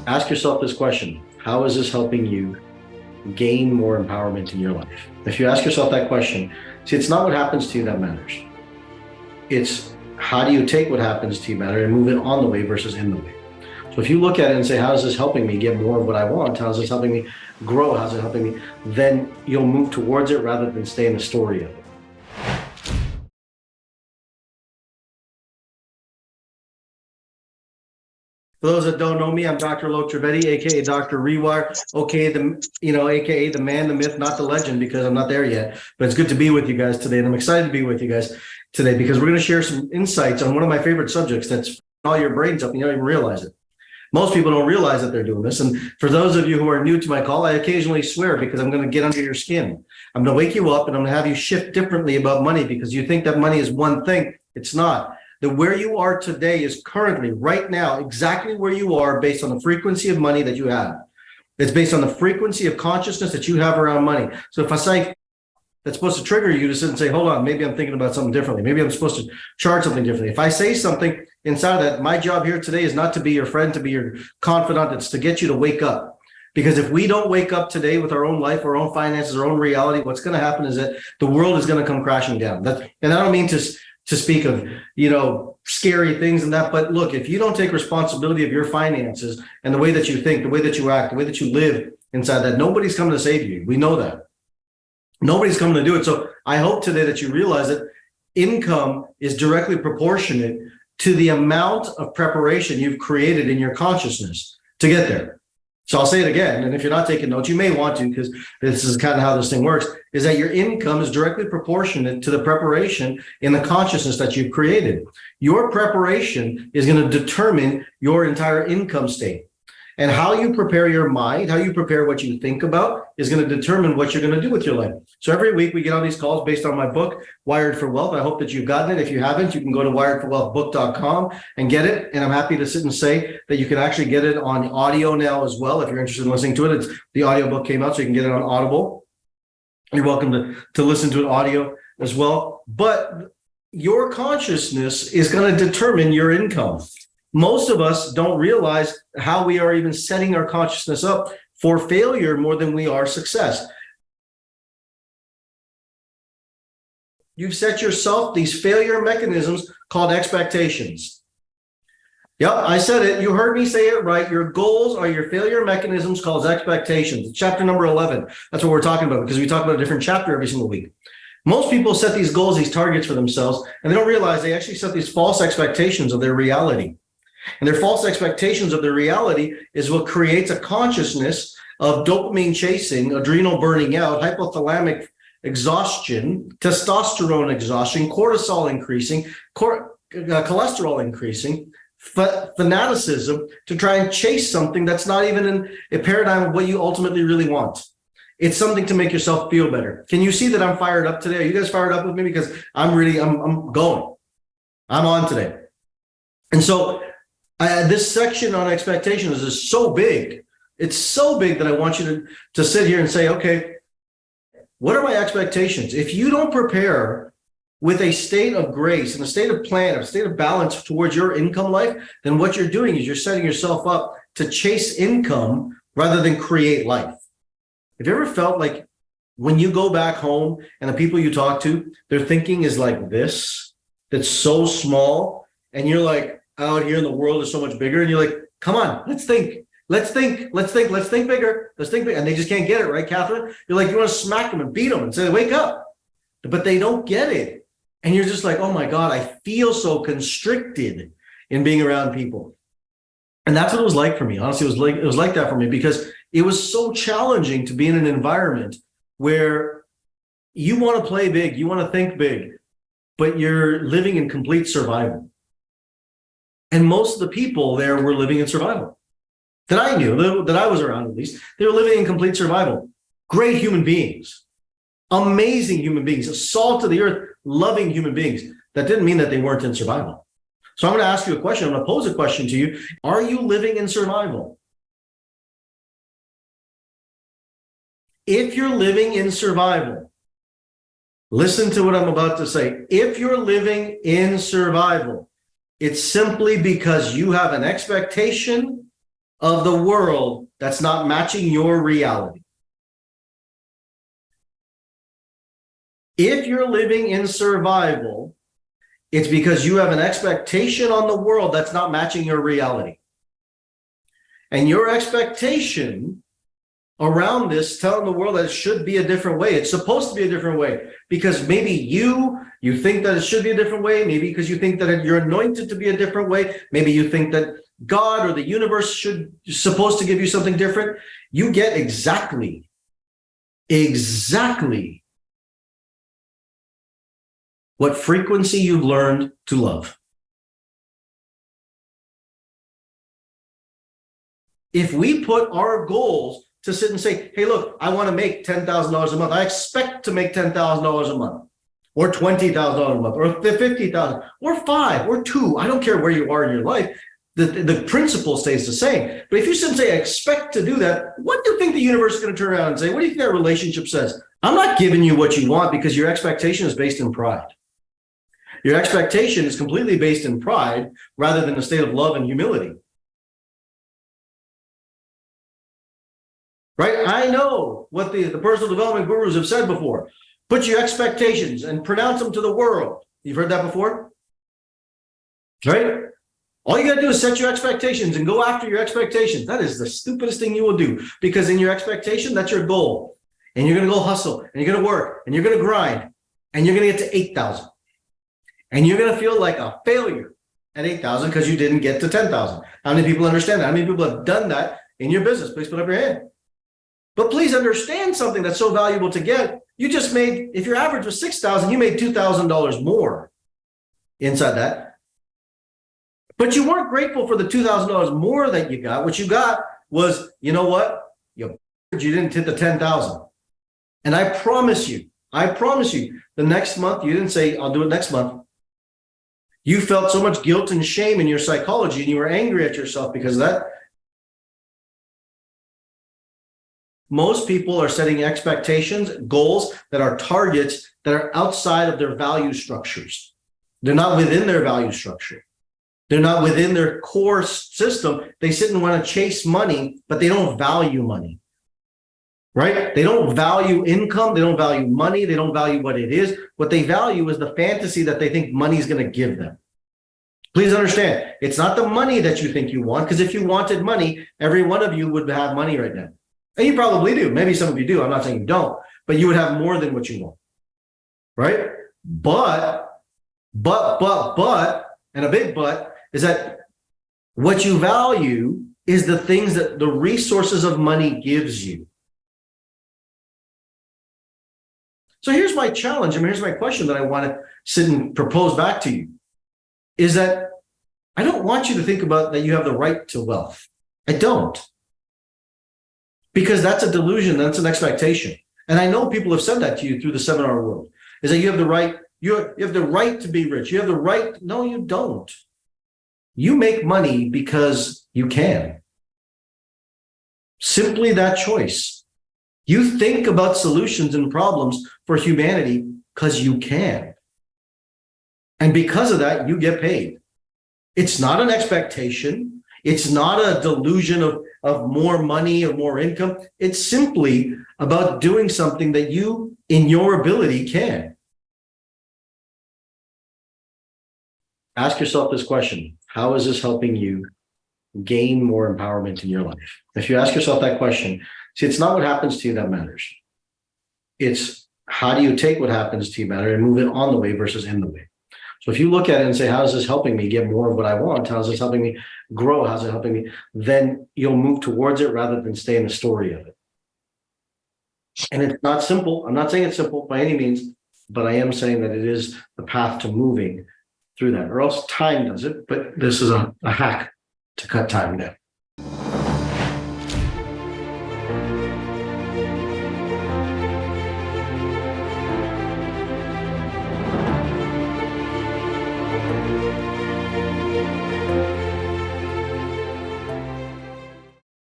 Ask yourself this question: how is this helping you gain more empowerment in your life? If you ask yourself that question, see, it's not what happens to you that matters. It's how do you take what happens to you matter and move it on the way versus in the way. So if you look at it and say, how is this helping me get more of what I want? How is this helping me grow? How's it helping me? Then you'll move towards it rather than stay in the story of it. For those that don't know me, I'm Dr. Alok Trivedi, aka Dr. Rewire, aka the man, the myth, not the legend, because I'm not there yet. But it's good to be with you guys today, and I'm excited to be with you guys today because we're going to share some insights on one of my favorite subjects that's all your brains up and you don't even realize it. Most people don't realize that they're doing this. And for those of you who are new to my call, I occasionally swear because I'm going to get under your skin. I'm going to wake you up and I'm going to have you shift differently about money because you think that money is one thing. It's not. That where you are today is currently, right now, exactly where you are based on the frequency of money that you have. It's based on the frequency of consciousness that you have around money. So if I say that's supposed to trigger you to sit and say, hold on, maybe I'm thinking about something differently. Maybe I'm supposed to charge something differently. If I say something inside of that, my job here today is not to be your friend, to be your confidant. It's to get you to wake up. Because if we don't wake up today with our own life, our own finances, our own reality, what's going to happen is that the world is going to come crashing down. And I don't mean to speak of, scary things and that, but look, if you don't take responsibility of your finances and the way that you think, the way that you act, the way that you live inside that, nobody's coming to save you. We know that. Nobody's coming to do it. So I hope today that you realize that income is directly proportionate to the amount of preparation you've created in your consciousness to get there. So I'll say it again, and if you're not taking notes, you may want to, because this is kind of how this thing works, is that your income is directly proportionate to the preparation in the consciousness that you've created. Your preparation is going to determine your entire income state. And how you prepare your mind, how you prepare what you think about is going to determine what you're going to do with your life. So every week we get on these calls based on my book, Wired for Wealth. I hope that you've gotten it. If you haven't, you can go to wiredforwealthbook.com and get it. And I'm happy to sit and say that you can actually get it on audio now as well. If you're interested in listening to it, the audiobook came out, so you can get it on Audible. You're welcome to listen to it audio as well. But your consciousness is going to determine your income. Most of us don't realize how we are even setting our consciousness up for failure more than we are success. You've set yourself these failure mechanisms called expectations. Yep, I said it. You heard me say it right. Your goals are your failure mechanisms called expectations. Chapter number 11. That's what we're talking about because we talk about a different chapter every single week. Most people set these goals, these targets for themselves, and they don't realize they actually set these false expectations of their reality. And their false expectations of their reality is what creates a consciousness of dopamine chasing, adrenal burning out, hypothalamic exhaustion, testosterone exhaustion, cortisol increasing, cholesterol increasing, fanaticism to try and chase something that's not even in a paradigm of what you ultimately really want. It's something to make yourself feel better. Can you see that I'm fired up today? Are you guys fired up with me? Because I'm going. I'm on today. And so this section on expectations is so big. It's so big that I want you to sit here and say, okay, what are my expectations? If you don't prepare with a state of grace and a state of plan, a state of balance towards your income life, then what you're doing is you're setting yourself up to chase income rather than create life. Have you ever felt like when you go back home and the people you talk to, their thinking is like this, that's so small, and you're like, out here in the world is so much bigger, and you're like, come on, let's think bigger, let's think bigger, and they just can't get it, right, Catherine? You're like, you want to smack them and beat them and say, wake up, but they don't get it, and you're just like, oh my God, I feel so constricted in being around people. And that's what it was like for me. Honestly, it was like that for me because it was so challenging to be in an environment where you want to play big, you want to think big, but you're living in complete survival. And most of the people there were living in survival that I knew, that I was around at least. They were living in complete survival. Great human beings, amazing human beings, salt of the earth, loving human beings. That didn't mean that they weren't in survival. So I'm going to ask you a question. I'm going to pose a question to you. Are you living in survival? If you're living in survival, listen to what I'm about to say. If you're living in survival, it's simply because you have an expectation of the world that's not matching your reality. If you're living in survival, it's because you have an expectation on the world that's not matching your reality. And your expectation around this, telling the world that it should be a different way. It's supposed to be a different way because maybe you think that it should be a different way. Maybe because you think that you're anointed to be a different way. Maybe you think that God or the universe supposed to give you something different. You get exactly what frequency you've learned to love. If we put our goals to sit and say, hey, look, I want to make $10,000 a month. I expect to make $10,000 a month or $20,000 a month or $50,000 or $5 or $2. I don't care where you are in your life. The principle stays the same. But if you sit and say, I expect to do that, what do you think the universe is going to turn around and say? What do you think that relationship says? I'm not giving you what you want because your expectation is based in pride. Your expectation is completely based in pride rather than a state of love and humility. Right? I know what the personal development gurus have said before. Put your expectations and pronounce them to the world. You've heard that before? Right? All you got to do is set your expectations and go after your expectations. That is the stupidest thing you will do because in your expectation, that's your goal. And you're going to go hustle and you're going to work and you're going to grind and you're going to get to 8,000. And you're going to feel like a failure at 8,000 because you didn't get to 10,000. How many people understand that? How many people have done that in your business? Please put up your hand. But please understand something that's so valuable to get. You just made, if your average was 6,000, you made $2,000 more inside that. But you weren't grateful for the $2,000 more that you got. What you got was, you know what? You didn't hit the 10,000. And I promise you, the next month, you didn't say, I'll do it next month. You felt so much guilt and shame in your psychology and you were angry at yourself because of that. Most people are setting expectations, goals that are targets that are outside of their value structures. They're not within their value structure. They're not within their core system. They sit and want to chase money, but they don't value money, right? They don't value income. They don't value money. They don't value what it is. What they value is the fantasy that they think money is going to give them. Please understand, it's not the money that you think you want, because if you wanted money, every one of you would have money right now. And you probably do. Maybe some of you do. I'm not saying you don't, but you would have more than what you want, right? But, and a big but is that what you value is the things that the resources of money gives you. So here's my challenge. Here's my question that I want to sit and propose back to you is that I don't want you to think about that you have the right to wealth. I don't. Because that's a delusion, that's an expectation. And I know people have said that to you through the seminar world, is that you have the right, you have the right to be rich. You have the right. No, you don't. You make money because you can. Simply that choice. You think about solutions and problems for humanity because you can. And because of that, you get paid. It's not an expectation. It's not a delusion of more money or more income. It's simply about doing something that you, in your ability, can. Ask yourself this question. How is this helping you gain more empowerment in your life? If you ask yourself that question, see, it's not what happens to you that matters. It's how do you take what happens to you matter and move it on the way versus in the way. So if you look at it and say, how is this helping me get more of what I want? How is this helping me grow? How's it helping me? Then you'll move towards it rather than stay in the story of it. And it's not simple. I'm not saying it's simple by any means, but I am saying that it is the path to moving through that, or else time does it. But this is a hack to cut time down.